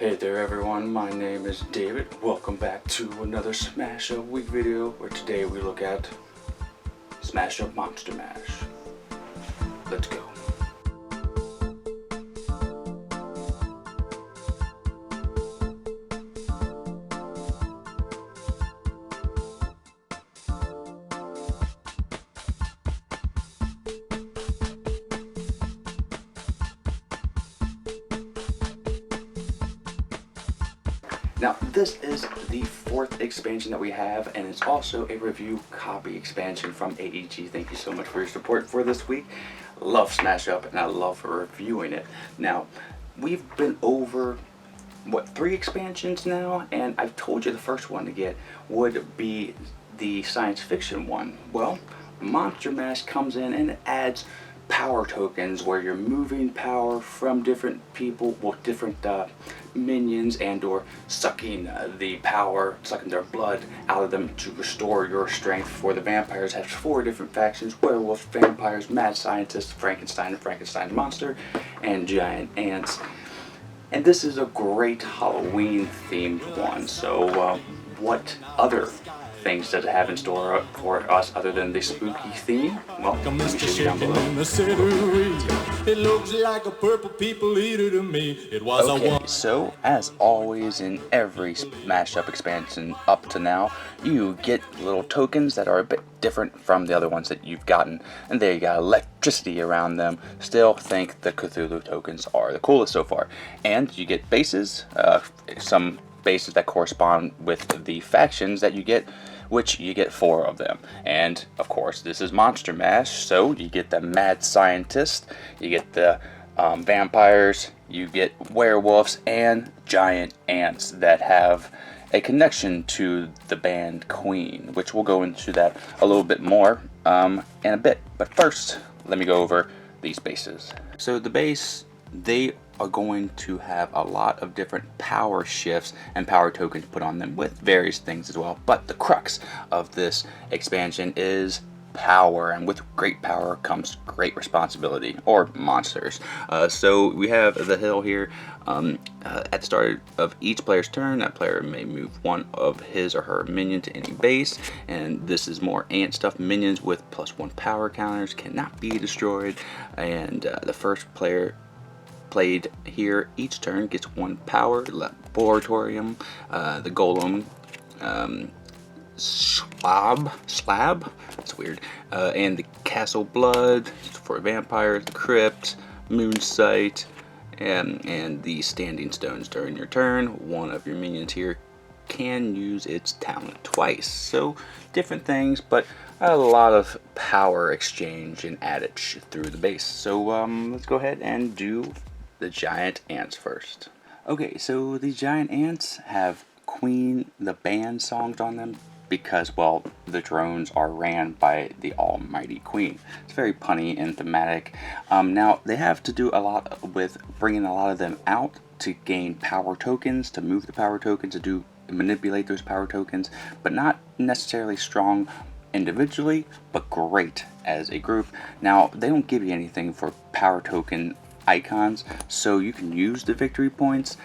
Hey there everyone, my name is David. Welcome back to another Smash Up Week video where today we look at Smash Up Monster Mash. Let's go. Now, this is the 4th expansion that we have, and it's also a review copy expansion from AEG. Thank you so much for your support for this week. Love Smash Up, and I love reviewing it. Now, we've been over, 3 expansions now, and I've told you the first one to get would be the science fiction one. Well, Monster Mash comes in and adds power tokens where you're moving power from different people, well, different minions, and or sucking the power, sucking their blood out of them to restore your strength. For the vampires, has 4 different factions: werewolves, vampires, mad scientists, Frankenstein monster, and giant ants. And this is a great Halloween themed one. So what other things does it have in store for us other than the spooky theme? Well, let me show you down below. It looks like a purple people eater to me. It was Okay, so as always in every Smash Up expansion up to now, you get little tokens that are a bit different from the other ones that you've gotten, and they got electricity around them. Still think the Cthulhu tokens are the coolest so far. And you get bases, some bases that correspond with the factions that you get, which you get 4 of them. And of course, this is Monster Mash, so you get the mad scientist, you get the vampires, you get werewolves, and giant ants that have a connection to the band Queen, which we'll go into that a little bit more in a bit. But first, let me go over these bases. So the base, they are going to have a lot of different power shifts and power tokens put on them with various things as well. But the crux of this expansion is power, and with great power comes great responsibility, or monsters. So we have the hill here. At the start of each player's turn, that player may move one of his or her minion to any base, and this is more ant stuff. Minions with +1 power counters cannot be destroyed, and the first player played here each turn gets 1 power. Laboratorium, the golem, slab, that's weird, and the castle blood for vampires, the crypt, moon sight, and the standing stones. During your turn, one of your minions here can use its talent twice. So different things, but a lot of power exchange and adage through the base. So let's go ahead and do the giant ants first. Okay, so the giant ants have Queen the band songs on them because, well, the drones are ran by the almighty Queen. It's very punny and thematic. Now, they have to do a lot with bringing a lot of them out to gain power tokens, to move the power tokens, to manipulate those power tokens, but not necessarily strong individually, but great as a group. Now, they don't give you anything for power token icons, so you can use the victory points,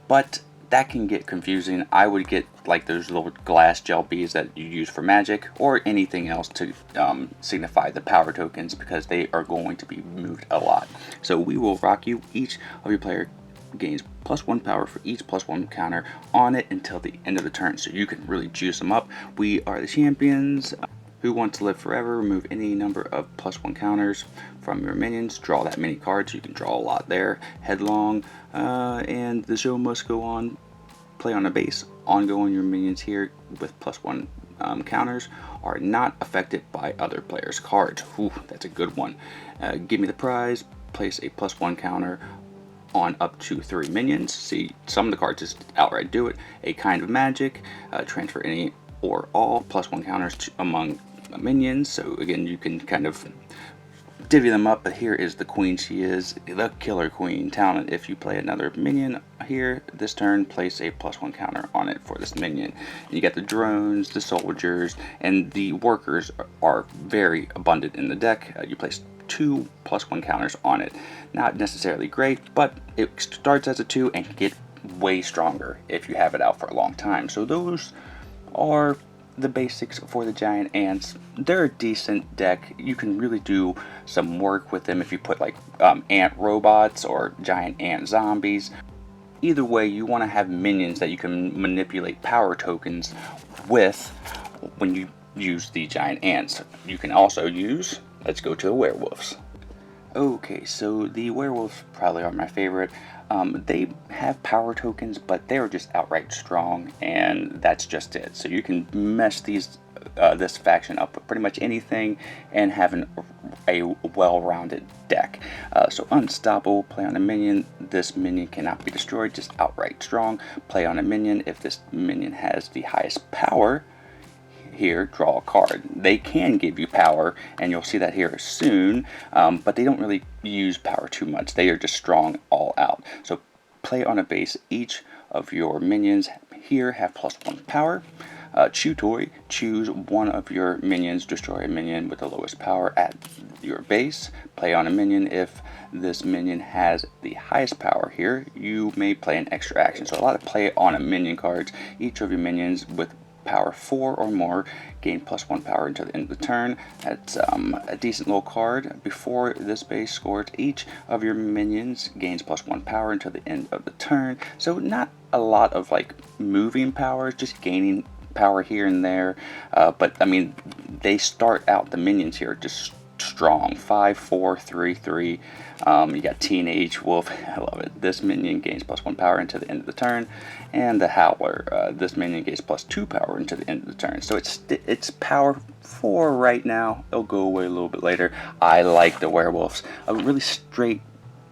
but that can get confusing. I would get like those little glass gel beads that you use for magic, or anything else to signify the power tokens, because they are going to be moved a lot. So we will rock you. Each of your player gains +1 power for each +1 counter on it until the end of the turn, so you can really juice them up. We are the champions. Who wants to live forever? Remove any number of +1 counters from your minions. Draw that many cards. You can draw a lot there. Headlong, and the show must go on. Play on a base. Ongoing, your minions here with +1 counters are not affected by other players' cards. Ooh, that's a good one. Give me the prize. Place a +1 counter on up to 3 minions. See, some of the cards just outright do it. A kind of magic. Transfer any or all +1 counters among minions. So again, you can kind of divvy them up, but here is the Queen. She is the Killer Queen talent. If you play another minion here this turn, place a +1 counter on it for this minion. And you got the drones, the soldiers, and the workers are very abundant in the deck. You place 2 +1 counters on it. Not necessarily great, but it starts as a 2 and can get way stronger if you have it out for a long time. So those are the basics for the giant ants. They're a decent deck. You can really do some work with them if you put like ant robots or giant ant zombies. Either way, you want to have minions that you can manipulate power tokens with when you use the giant ants. You can also use, let's go to the werewolves. Okay, so the werewolves probably are my favorite. They have power tokens, but they're just outright strong, and that's just it. So you can mess this faction up with pretty much anything and have a well-rounded deck. So unstoppable, play on a minion. This minion cannot be destroyed, just outright strong. Play on a minion. If this minion has the highest power, here, draw a card. They can give you power, and you'll see that here soon, but they don't really use power too much. They are just strong all out. So play on a base. Each of your minions here have +1 power. Chew toy, choose one of your minions, destroy a minion with the lowest power at your base. Play on a minion. If this minion has the highest power here, you may play an extra action. So a lot of play on a minion cards. Each of your minions with power 4 or more gain +1 power until the end of the turn. That's a decent little card. Before this base scores, each of your minions gains +1 power until the end of the turn. So not a lot of like moving powers, just gaining power here and there. But I mean, they start out, the minions here, just strong. 5, 4, 3, 3. You got Teenage Wolf. I love it. This minion gains +1 power until the end of the turn. And the Howler. This minion gains +2 power until the end of the turn. So it's power 4 right now. It'll go away a little bit later. I like the werewolves. A really straight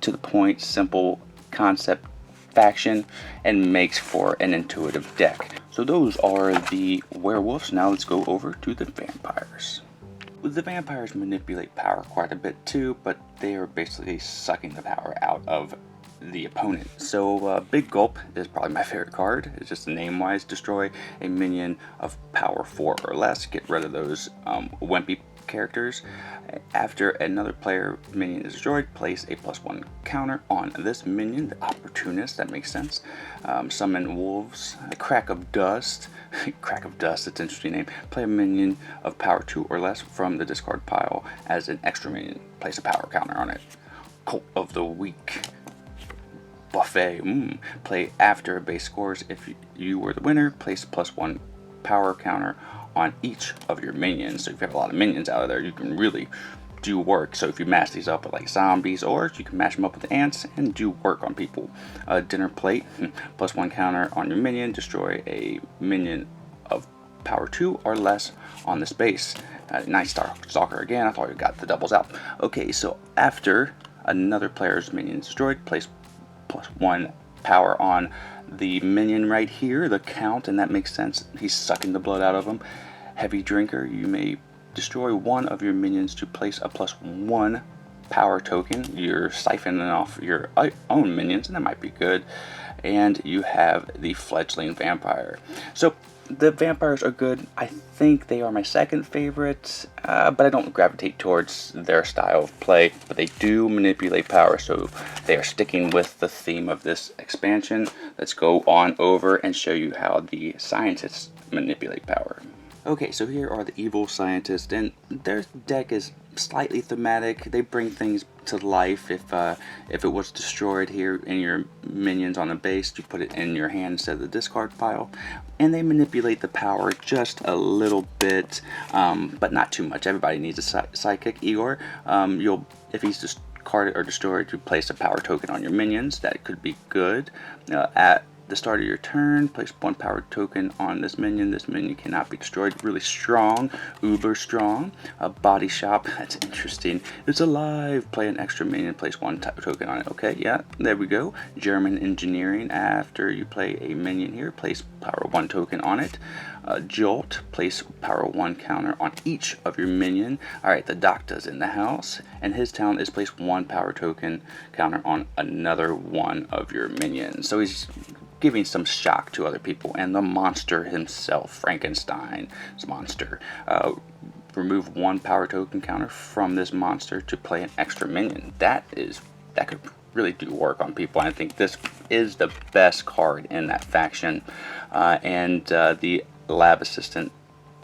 to the point, simple concept faction, and makes for an intuitive deck. So those are the werewolves. Now let's go over to the vampires. The vampires manipulate power quite a bit too, but they are basically sucking the power out of the opponent. So Big Gulp is probably my favorite card. It's just name-wise, destroy a minion of power 4 or less. Get rid of those wimpy characters. After another player minion is destroyed, place a +1 counter on this minion, the opportunist. That makes sense. Summon wolves. Crack of Dust. Crack of Dust, it's an interesting name. Play a minion of power 2 or less from the discard pile as an extra minion. Place a power counter on it. Cult of the Week. Buffet. Play after a base scores. If you were the winner, place +1 power counter on each of your minions. So if you have a lot of minions out of there, you can really do work. So if you mash these up with like zombies, or you can mash them up with ants and do work on people. Dinner plate, +1 counter on your minion. Destroy a minion of power 2 or less on this base. Nice stalker again. I thought you got the doubles out. Okay, so after another player's minion is destroyed, place +1 power on the minion right here, the count, and that makes sense. He's sucking the blood out of him. Heavy drinker, you may destroy one of your minions to place a +1 power token. You're siphoning off your own minions, and that might be good. And you have the fledgling vampire. So the vampires are good. I think they are my second favorite, but I don't gravitate towards their style of play. But they do manipulate power, so they are sticking with the theme of this expansion. Let's go on over and show you how the scientists manipulate power. Okay, so here are the evil scientists, and their deck is slightly thematic. They bring things to life. If it was destroyed here in your minions on a base, you put it in your hand instead of the discard pile. And they manipulate the power just a little bit, but not too much. Everybody needs a sidekick. Igor, if he's discarded or destroyed, you place a power token on your minions. That could be good. At the start of your turn, place 1 power token on this minion. This minion cannot be destroyed. Really strong, uber strong. A body shop, that's interesting. It's alive. Play an extra minion, place 1 token on it. Okay, yeah, there we go. German engineering. After you play a minion here, place power 1 token on it. Jolt, place power 1 counter on each of your minion. Alright, the doctor's in the house, and his talent is place 1 power token counter on another one of your minions. So he's giving some shock to other people. And the monster himself, Frankenstein's monster. Remove 1 power token counter from this monster to play an extra minion. That could really do work on people. I think this is the best card in that faction. The lab assistant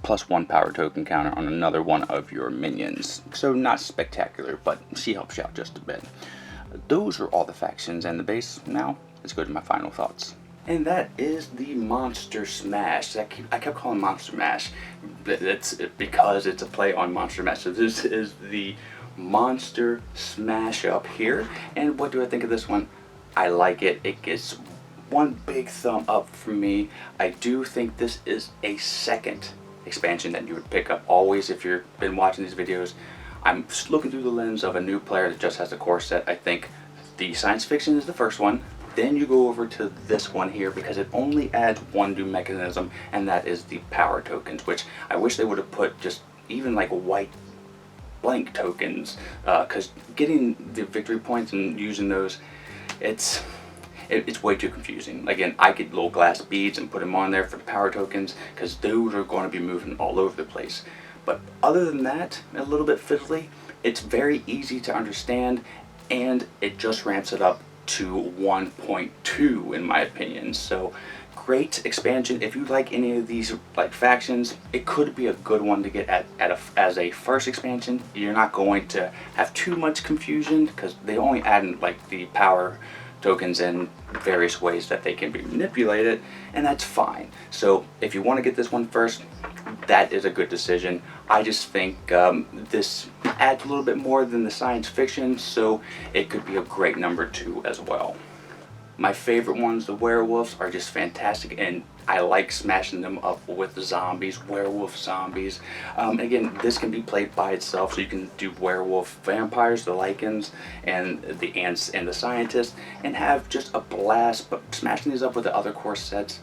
+1 power token counter on another one of your minions. So not spectacular, but she helps you out just a bit. Those are all the factions and the base. Now let's go to my final thoughts. And that is the Monster Smash. I kept calling Monster Mash. That's because it's a play on Monster Mash. So this is the Monster Smash up here. And what do I think of this one? I like it. It gets one big thumb up from me. I do think this is a second expansion that you would pick up always if you've been watching these videos. I'm just looking through the lens of a new player that just has a core set. I think the science fiction is the first one. Then you go over to this one here because it only adds one new mechanism, and that is the power tokens, which I wish they would have put just even like white blank tokens, because getting the victory points and using those, it's way too confusing. Again, I get little glass beads and put them on there for the power tokens because those are going to be moving all over the place. But other than that, a little bit fiddly, it's very easy to understand, and it just ramps it up to 1.2 in my opinion. So great expansion. If you like any of these like factions, it could be a good one to get as a first expansion. You're not going to have too much confusion because they only add in like the power tokens in various ways that they can be manipulated, and that's fine. So if you want to get this one first, that is a good decision. I just think this adds a little bit more than the science fiction, so it could be a great number 2 as well. My favorite ones, the werewolves, are just fantastic, and I like smashing them up with the zombies, werewolf zombies. Again, this can be played by itself, so you can do werewolf vampires, the lichens, and the ants and the scientists, and have just a blast. But smashing these up with the other core sets,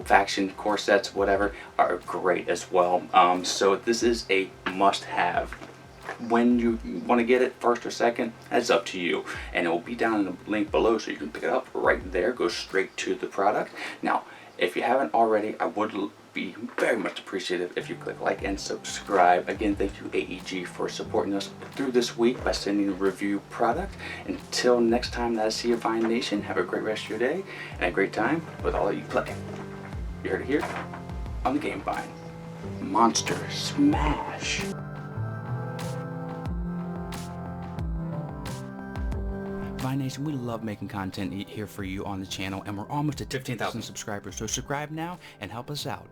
faction core sets, whatever, are great as well. So this is a must-have. When you want to get it first or second, that's up to you, and it will be down in the link below so you can pick it up right there. Go straight to the product. Now if you haven't already, I would be very much appreciative if you click like and subscribe. Again, thank you AEG for supporting us through this week by sending a review product. Until next time that I see you, Vine Nation, have a great rest of your day and a great time with all that you play. You heard it here on the Game Vine. Monster Smash. Vine Nation, we love making content here for you on the channel, and we're almost at 15,000 subscribers, so subscribe now and help us out.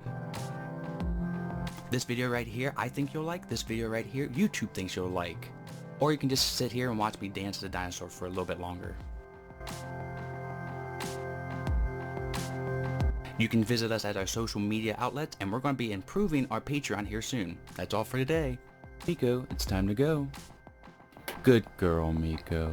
This video right here, I think you'll like. This video right here, YouTube thinks you'll like. Or you can just sit here and watch me dance as a dinosaur for a little bit longer. You can visit us at our social media outlets, and we're going to be improving our Patreon here soon. That's all for today. Miko, it's time to go. Good girl, Miko.